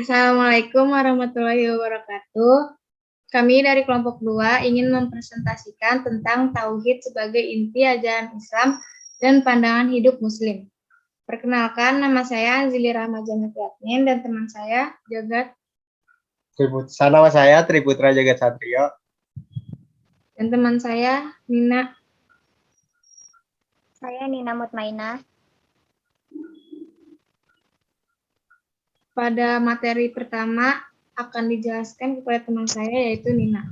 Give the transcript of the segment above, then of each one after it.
Assalamualaikum warahmatullahi wabarakatuh. Kami dari kelompok 2 ingin mempresentasikan tentang tauhid sebagai inti ajaran Islam dan pandangan hidup Muslim. Perkenalkan, nama saya Anzili Rahma Janet Yasmin dan teman saya Jagat Nama saya Triputra Jagat Satrio. dan teman saya Nina. Saya Nina Mutmainah. Pada materi pertama akan dijelaskan kepada teman saya yaitu Nina.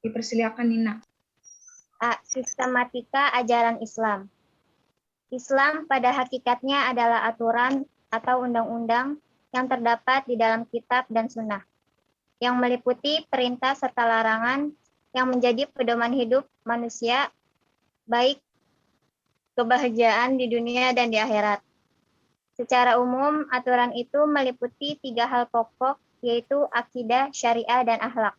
Dipersilakan Nina. A. Sistematika ajaran Islam. Islam pada hakikatnya adalah aturan atau undang-undang yang terdapat di dalam kitab dan sunnah, yang meliputi perintah serta larangan yang menjadi pedoman hidup manusia, baik kebahagiaan di dunia dan di akhirat. Secara umum, aturan itu meliputi 3 hal pokok, yaitu akidah, syariah, dan akhlak.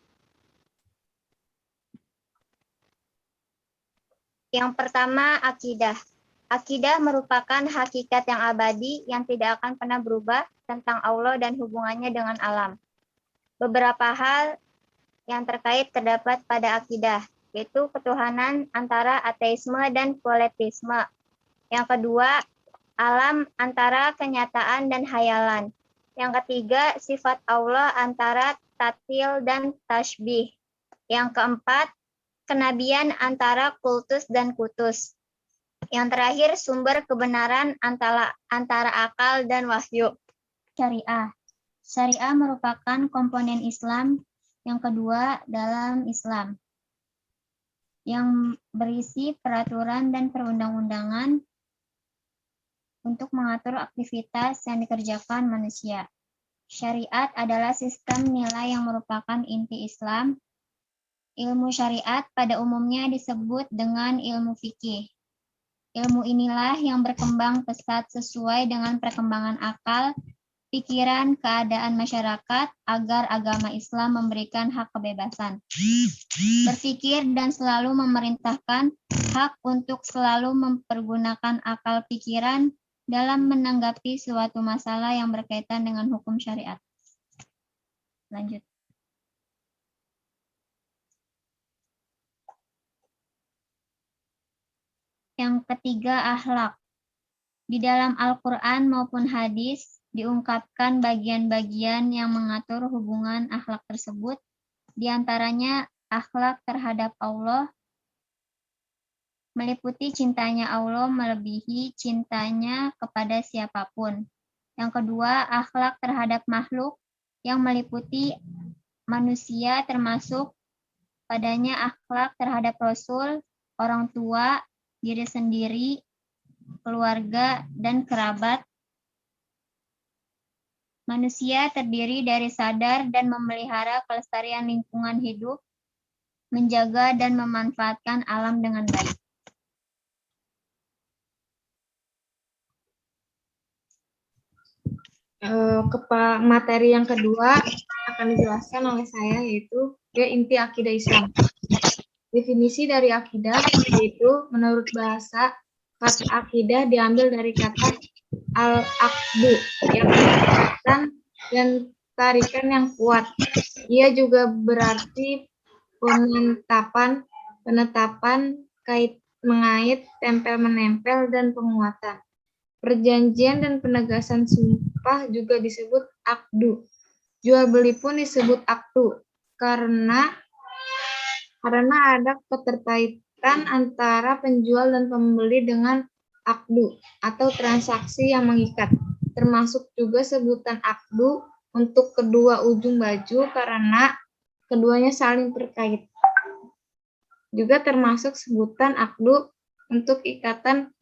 Yang pertama, akidah. Akidah merupakan hakikat yang abadi yang tidak akan pernah berubah tentang Allah dan hubungannya dengan alam. Beberapa hal yang terkait terdapat pada akidah, yaitu ketuhanan antara ateisme dan politisme. Yang kedua, alam antara kenyataan dan hayalan. Yang ketiga, sifat Allah antara tatil dan tasbih. Yang keempat, kenabian antara kultus dan kutus. Yang terakhir, sumber kebenaran antara akal dan wahyu. Syariah. Syariah merupakan komponen Islam yang kedua dalam Islam, yang berisi peraturan dan perundang-undangan untuk mengatur aktivitas yang dikerjakan manusia. Syariat adalah sistem nilai yang merupakan inti Islam. Ilmu syariat pada umumnya disebut dengan ilmu fikih. Ilmu inilah yang berkembang pesat sesuai dengan perkembangan akal, pikiran, keadaan masyarakat agar agama Islam memberikan hak kebebasan berpikir dan selalu memerintahkan hak untuk selalu mempergunakan akal pikiran dalam menanggapi suatu masalah yang berkaitan dengan hukum syariat. Lanjut. Yang ketiga, akhlak. Di dalam Al-Quran maupun hadis diungkapkan bagian-bagian yang mengatur hubungan akhlak tersebut, di antaranya akhlak terhadap Allah, meliputi cintanya Allah melebihi cintanya kepada siapapun. Yang kedua, akhlak terhadap makhluk yang meliputi manusia termasuk padanya akhlak terhadap Rasul, orang tua, diri sendiri, keluarga, dan kerabat. Manusia terdiri dari sadar dan memelihara kelestarian lingkungan hidup, menjaga dan memanfaatkan alam dengan baik. Materi yang kedua akan dijelaskan oleh saya yaitu inti akidah Islam. Definisi dari akidah yaitu menurut bahasa kata akidah diambil dari kata al-aqdu yang ikatan dan tarikan yang kuat. Ia juga berarti penetapan, kait mengait, tempel menempel, dan penguatan. Perjanjian dan penegasan sumpah juga disebut akdu. Jual beli pun disebut akdu karena ada keterkaitan antara penjual dan pembeli dengan akdu atau transaksi yang mengikat. Termasuk juga sebutan akdu untuk kedua ujung baju karena keduanya saling terkait. Juga termasuk sebutan akdu untuk ikatan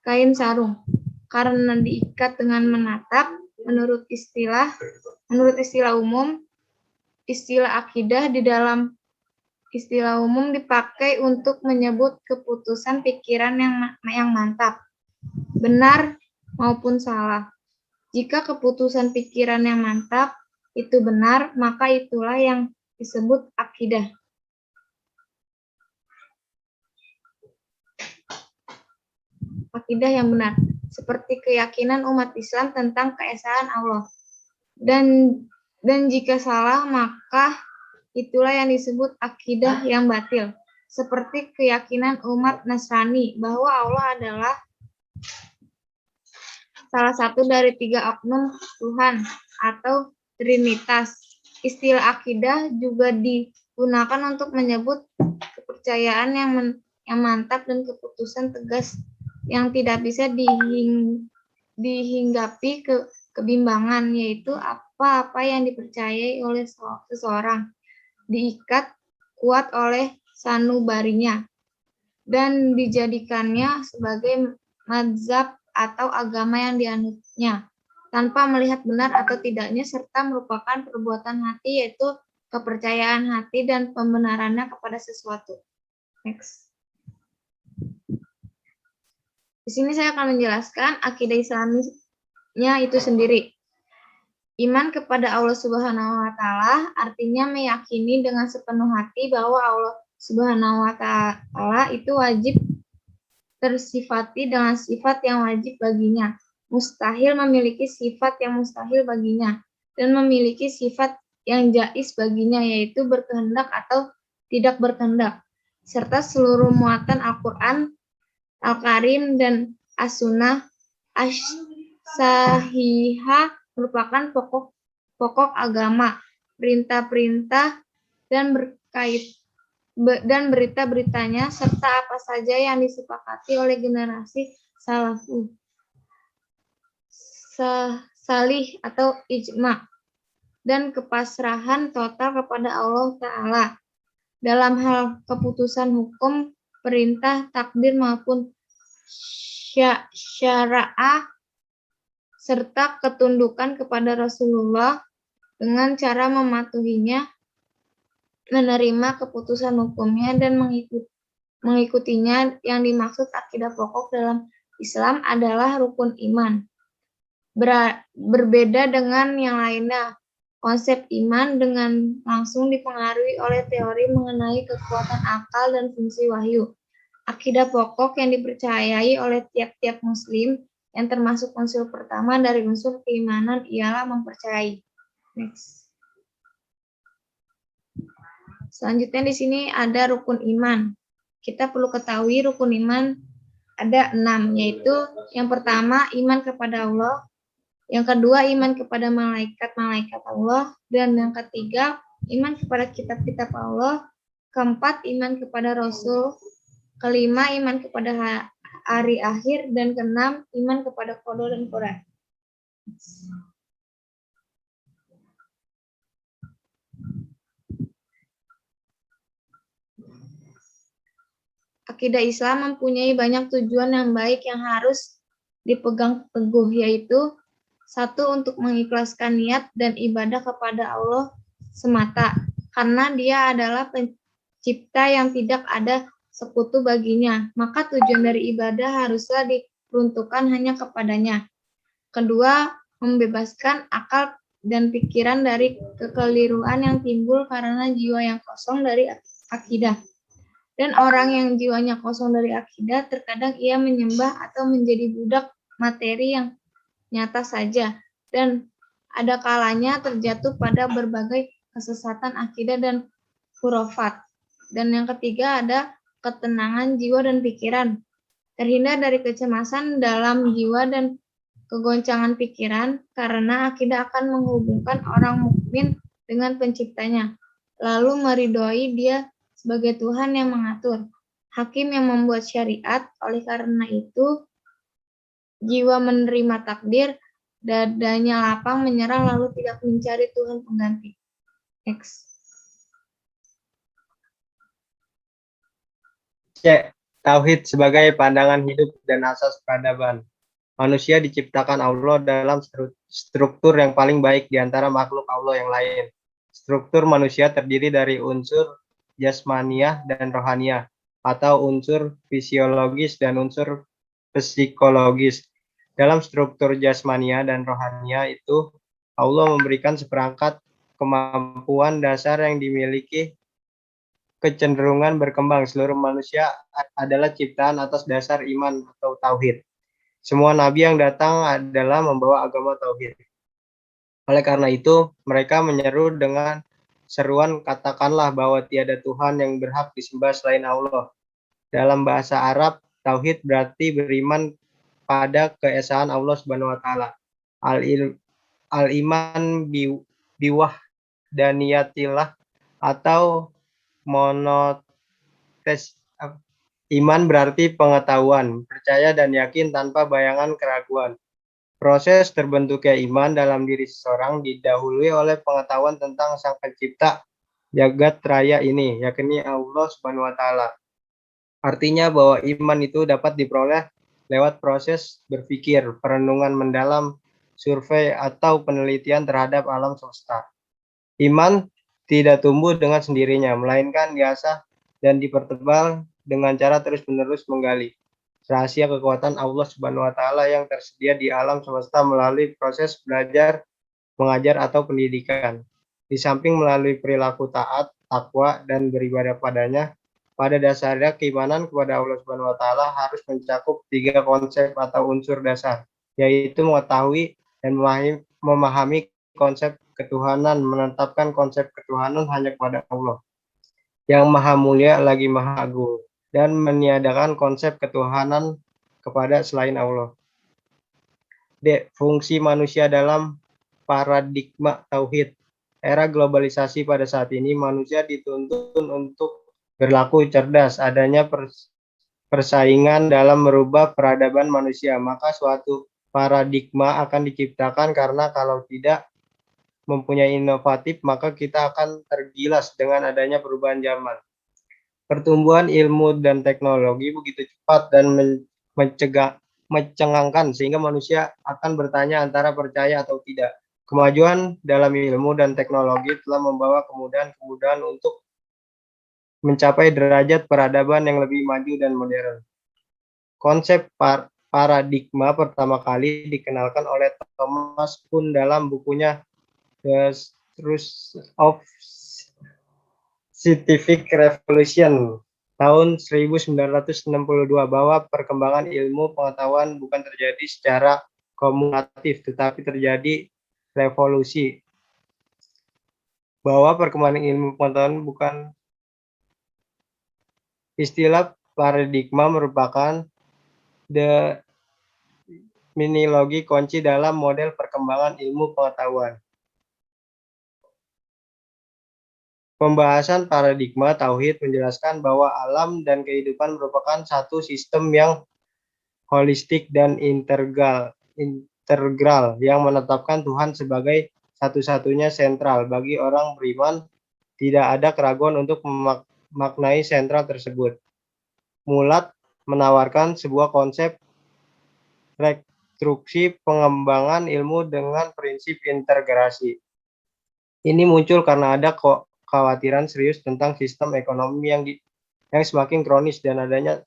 kain sarung karena diikat dengan menatap. Menurut istilah umum, istilah akidah di dalam istilah umum dipakai untuk menyebut keputusan pikiran yang mantap, benar maupun salah. Jika keputusan pikiran yang mantap itu benar, maka itulah yang disebut akidah. Akidah yang benar, seperti keyakinan umat Islam tentang keesaan Allah. dan jika salah maka itulah yang disebut akidah yang batil, seperti keyakinan umat Nasrani bahwa Allah adalah salah satu dari 3 oknum Tuhan atau Trinitas. Istilah akidah juga digunakan untuk menyebut kepercayaan yang mantap dan keputusan tegas yang tidak bisa dihinggapi kebimbangan, yaitu apa-apa yang dipercayai oleh seseorang diikat kuat oleh sanubarinya dan dijadikannya sebagai mazhab atau agama yang dianutnya tanpa melihat benar atau tidaknya, serta merupakan perbuatan hati, yaitu kepercayaan hati dan pembenarannya kepada sesuatu. Next. Di sini saya akan menjelaskan akidah Islamnya itu sendiri. Iman kepada Allah Subhanahu wa Ta'ala artinya meyakini dengan sepenuh hati bahwa Allah Subhanahu wa Ta'ala itu wajib tersifati dengan sifat yang wajib baginya, mustahil memiliki sifat yang mustahil baginya, dan memiliki sifat yang jais baginya, yaitu berkehendak atau tidak berkehendak, serta seluruh muatan Al-Quran Al-Karim dan As-Sunnah As-Sahihah merupakan pokok agama, perintah-perintah dan berita-beritanya, serta apa saja yang disepakati oleh generasi salafus salih atau ijma, dan kepasrahan total kepada Allah Ta'ala dalam hal keputusan hukum, perintah, takdir maupun syara'ah, serta ketundukan kepada Rasulullah dengan cara mematuhinya, menerima keputusan hukumnya, dan mengikutinya. Yang dimaksud akidah pokok dalam Islam adalah rukun iman. Berbeda dengan yang lainnya, konsep iman dengan langsung dipengaruhi oleh teori mengenai kekuatan akal dan fungsi wahyu. Akidah pokok yang dipercayai oleh tiap-tiap muslim yang termasuk unsur pertama dari unsur keimanan ialah mempercayai. Next. Selanjutnya di sini ada rukun iman. Kita perlu ketahui rukun iman ada 6, yaitu yang pertama iman kepada Allah, yang kedua iman kepada malaikat-malaikat Allah, dan yang ketiga iman kepada kitab-kitab Allah, keempat iman kepada Rasul, kelima iman kepada hari akhir, dan keenam iman kepada qada dan qadar. Akidah Islam mempunyai banyak tujuan yang baik yang harus dipegang teguh, yaitu 1. Untuk mengikhlaskan niat dan ibadah kepada Allah semata, karena Dia adalah pencipta yang tidak ada sekutu baginya, maka tujuan dari ibadah haruslah diperuntukkan hanya kepadanya. Kedua, membebaskan akal dan pikiran dari kekeliruan yang timbul karena jiwa yang kosong dari akidah. Dan orang yang jiwanya kosong dari akidah, terkadang ia menyembah atau menjadi budak materi yang nyata saja, dan ada kalanya terjatuh pada berbagai kesesatan akidah dan khurafat. Dan yang ketiga ada ketenangan jiwa dan pikiran, terhindar dari kecemasan dalam jiwa dan kegoncangan pikiran, karena akidah akan menghubungkan orang mukmin dengan penciptanya, lalu meridhoi Dia sebagai Tuhan yang mengatur, hakim yang membuat syariat. Oleh karena itu, jiwa menerima takdir, dadanya lapang menyerah, lalu tidak mencari Tuhan pengganti. X. C. Tauhid sebagai pandangan hidup dan asas peradaban. Manusia diciptakan Allah dalam struktur yang paling baik di antara makhluk Allah yang lain. Struktur manusia terdiri dari unsur jasmaniah dan rohaniah, atau unsur fisiologis dan unsur psikologis. Dalam struktur jasmaniah dan rohaniah itu, Allah memberikan seperangkat kemampuan dasar yang dimiliki kecenderungan berkembang. Seluruh manusia adalah ciptaan atas dasar iman atau tauhid. Semua nabi yang datang adalah membawa agama tauhid. Oleh karena itu, mereka menyeru dengan seruan, katakanlah bahwa tiada Tuhan yang berhak disembah selain Allah. Dalam bahasa Arab, tauhid berarti beriman pada keesaan Allah Subhanahu wa taala. Al-iman biwahdaniyatillah atau monotes. Iman berarti pengetahuan, percaya dan yakin tanpa bayangan keraguan. Proses terbentuknya iman dalam diri seseorang didahului oleh pengetahuan tentang Sang Pencipta jagat raya ini, yakni Allah Subhanahu wa taala. Artinya bahwa iman itu dapat diperoleh lewat proses berpikir, perenungan mendalam, survei atau penelitian terhadap alam semesta. Iman tidak tumbuh dengan sendirinya, melainkan diasah dan dipertebal dengan cara terus-menerus menggali rahasia kekuatan Allah Subhanahu wa taala yang tersedia di alam semesta melalui proses belajar, mengajar atau pendidikan. Di samping melalui perilaku taat, takwa dan beribadah padanya, pada dasarnya keimanan kepada Allah Subhanahu wa taala harus mencakup 3 konsep atau unsur dasar, yaitu mengetahui dan memahami konsep ketuhanan, menetapkan konsep ketuhanan hanya kepada Allah yang Maha Mulia lagi Maha Agung, dan meniadakan konsep ketuhanan kepada selain Allah. D. Fungsi manusia dalam paradigma tauhid. Era globalisasi pada saat ini, manusia dituntun untuk berlaku cerdas. Adanya persaingan dalam merubah peradaban manusia, maka suatu paradigma akan diciptakan karena kalau tidak mempunyai inovatif, maka kita akan tergilas dengan adanya perubahan zaman. Pertumbuhan ilmu dan teknologi begitu cepat dan mencengangkan sehingga manusia akan bertanya antara percaya atau tidak. Kemajuan dalam ilmu dan teknologi telah membawa kemudahan-kemudahan untuk mencapai derajat peradaban yang lebih maju dan modern. Konsep paradigma pertama kali dikenalkan oleh Thomas Kuhn dalam bukunya The Truth of Scientific Revolution tahun 1962 bahwa perkembangan ilmu pengetahuan bukan terjadi secara kumulatif tetapi terjadi revolusi. Bahwa perkembangan ilmu pengetahuan bukan istilah paradigma merupakan terminologi kunci dalam model perkembangan ilmu pengetahuan. Pembahasan paradigma tauhid menjelaskan bahwa alam dan kehidupan merupakan satu sistem yang holistik dan integral yang menetapkan Tuhan sebagai satu-satunya sentral. Bagi orang beriman, tidak ada keraguan untuk memaknai sentral tersebut. Mulat menawarkan sebuah konsep rekonstruksi pengembangan ilmu dengan prinsip integrasi. Ini muncul karena ada kekhawatiran serius tentang sistem ekonomi yang semakin kronis dan adanya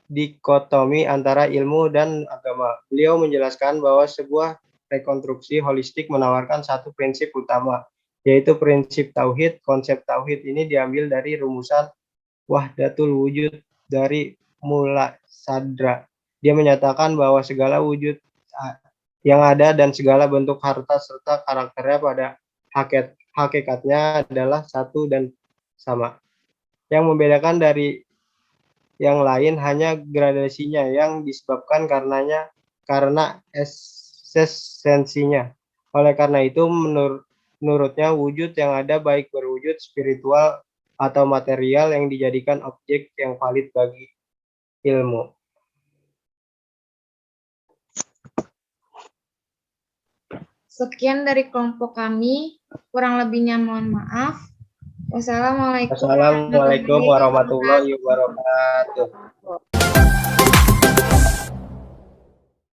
dikotomi antara ilmu dan agama. Beliau menjelaskan bahwa sebuah rekonstruksi holistik menawarkan satu prinsip utama, yaitu prinsip tauhid. Konsep tauhid ini diambil dari rumusan wahdatul wujud dari Mula Sadra. Dia menyatakan bahwa segala wujud yang ada dan segala bentuk harta serta karakternya pada hakikatnya adalah satu dan sama. Yang membedakan dari yang lain hanya gradasinya yang disebabkan karena esensinya. Oleh karena itu, menurutnya wujud yang ada baik berwujud spiritual atau material yang dijadikan objek yang valid bagi ilmu. Sekian dari kelompok kami, kurang lebihnya mohon maaf. Wassalamualaikum Wassalamualaikum warahmatullahi wabarakatuh.